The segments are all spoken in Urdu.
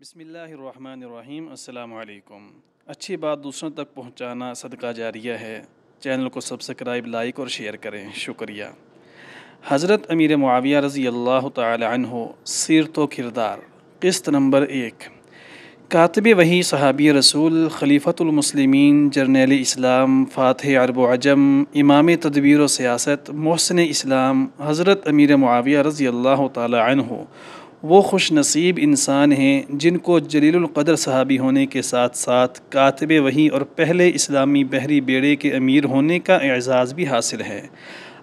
بسم اللہ الرحمن الرحیم۔ السلام علیکم۔ اچھی بات دوسروں تک پہنچانا صدقہ جاریہ ہے۔ چینل کو سبسکرائب، لائک اور شیئر کریں، شکریہ۔ حضرت امیر معاویہ رضی اللہ تعالی عنہ، سیرت و کردار، قسط نمبر 1۔ کاتب وحی، صحابی رسول، خلیفۃ المسلمین، جرنیل اسلام، فاتح عرب و عجم، امام تدبیر و سیاست، محسن اسلام، حضرت امیر معاویہ رضی اللہ تعالی عنہ وہ خوش نصیب انسان ہیں جن کو جلیل القدر صحابی ہونے کے ساتھ ساتھ کاتب وحی اور پہلے اسلامی بحری بیڑے کے امیر ہونے کا اعزاز بھی حاصل ہے۔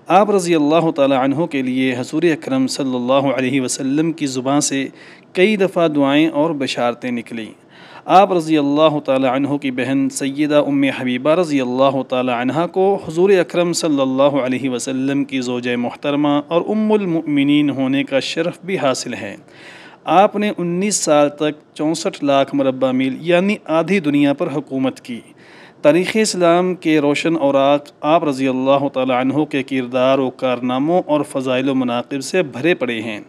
آپ رضی اللہ تعالی عنہ کے لیے حضور اکرم صلی اللہ علیہ وسلم کی زبان سے کئی دفعہ دعائیں اور بشارتیں نکلیں۔ آپ رضی اللہ تعالی عنہ کی بہن سیدہ ام حبیبہ رضی اللہ تعالی عنہ کو حضور اکرم صلی اللہ علیہ وسلم کی زوجہ محترمہ اور ام المؤمنین ہونے کا شرف بھی حاصل ہے۔ آپ نے 19 سال تک 64 لاکھ مربع میل یعنی آدھی دنیا پر حکومت کی۔ تاریخ اسلام کے روشن اوراق آپ رضی اللہ تعالی عنہ کے کردار و کارناموں اور فضائل و مناقب سے بھرے پڑے ہیں۔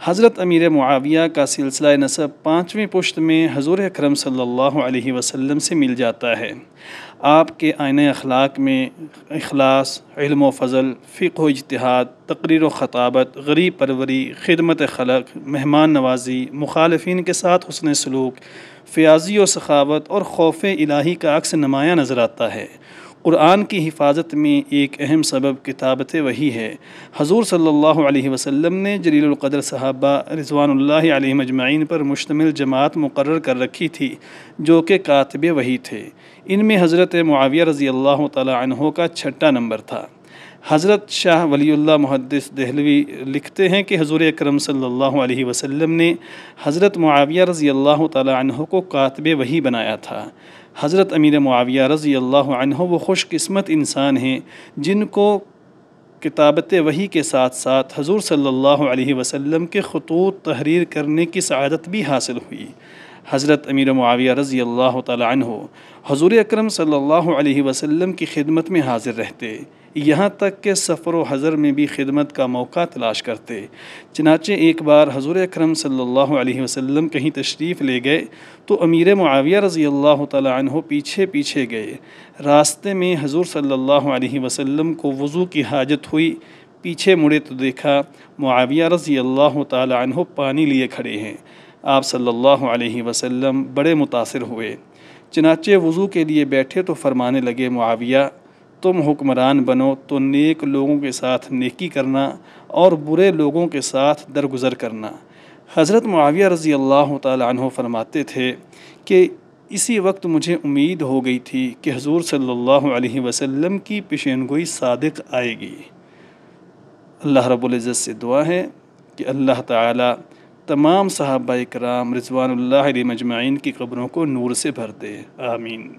حضرت امیر معاویہ کا سلسلہ نسب 5ویں پشت میں حضور اکرم صلی اللہ علیہ وسلم سے مل جاتا ہے۔ آپ کے آئینہ اخلاق میں اخلاص، علم و فضل، فقہ و اجتہاد، تقریر و خطابت، غریب پروری، خدمت خلق، مہمان نوازی، مخالفین کے ساتھ حسن سلوک، فیاضی و سخاوت اور خوف الہی کا عکس نمایاں نظر آتا ہے۔ قرآن کی حفاظت میں ایک اہم سبب کتابت وحی ہے۔ حضور صلی اللہ علیہ وسلم نے جلیل القدر صحابہ رضوان اللہ علیہم اجمعین پر مشتمل جماعت مقرر کر رکھی تھی جو کہ کاتب وحی تھے۔ ان میں حضرت معاویہ رضی اللہ تعالی عنہ کا 6واں نمبر تھا۔ حضرت شاہ ولی اللہ محدث دہلوی لکھتے ہیں کہ حضور اکرم صلی اللہ علیہ وسلم نے حضرت معاویہ رضی اللہ تعالی عنہ کو کاتب وحی بنایا تھا۔ حضرت امیر معاویہ رضی اللہ عنہ وہ خوش قسمت انسان ہیں جن کو کتابت وحی کے ساتھ ساتھ حضور صلی اللہ علیہ وسلم کے خطوط تحریر کرنے کی سعادت بھی حاصل ہوئی۔ حضرت امیر معاویہ رضی اللہ تعالی عنہ حضور اکرم صلی اللہ علیہ وسلم کی خدمت میں حاضر رہتے، یہاں تک کہ سفر و حضر میں بھی خدمت کا موقع تلاش کرتے۔ چنانچہ ایک بار حضور اکرم صلی اللہ علیہ وسلم کہیں تشریف لے گئے تو امیر معاویہ رضی اللہ تعالی عنہ پیچھے پیچھے گئے۔ راستے میں حضور صلی اللہ علیہ وسلم کو وضو کی حاجت ہوئی، پیچھے مڑے تو دیکھا معاویہ رضی اللہ تعالی عنہ پانی لیے کھڑے ہیں۔ آپ صلی اللہ علیہ وسلم بڑے متاثر ہوئے، چنانچہ وضو کے لیے بیٹھے تو فرمانے لگے، معاویہ تم حکمران بنو تو نیک لوگوں کے ساتھ نیکی کرنا اور برے لوگوں کے ساتھ درگزر کرنا۔ حضرت معاویہ رضی اللہ تعالی عنہ فرماتے تھے کہ اسی وقت مجھے امید ہو گئی تھی کہ حضور صلی اللہ علیہ وسلم کی پیشین گوئی صادق آئے گی۔ اللہ رب العزت سے دعا ہے کہ اللہ تعالی تمام صحابہ کرام رضوان اللہ علیہم اجمعین کی قبروں کو نور سے بھر دے، آمین۔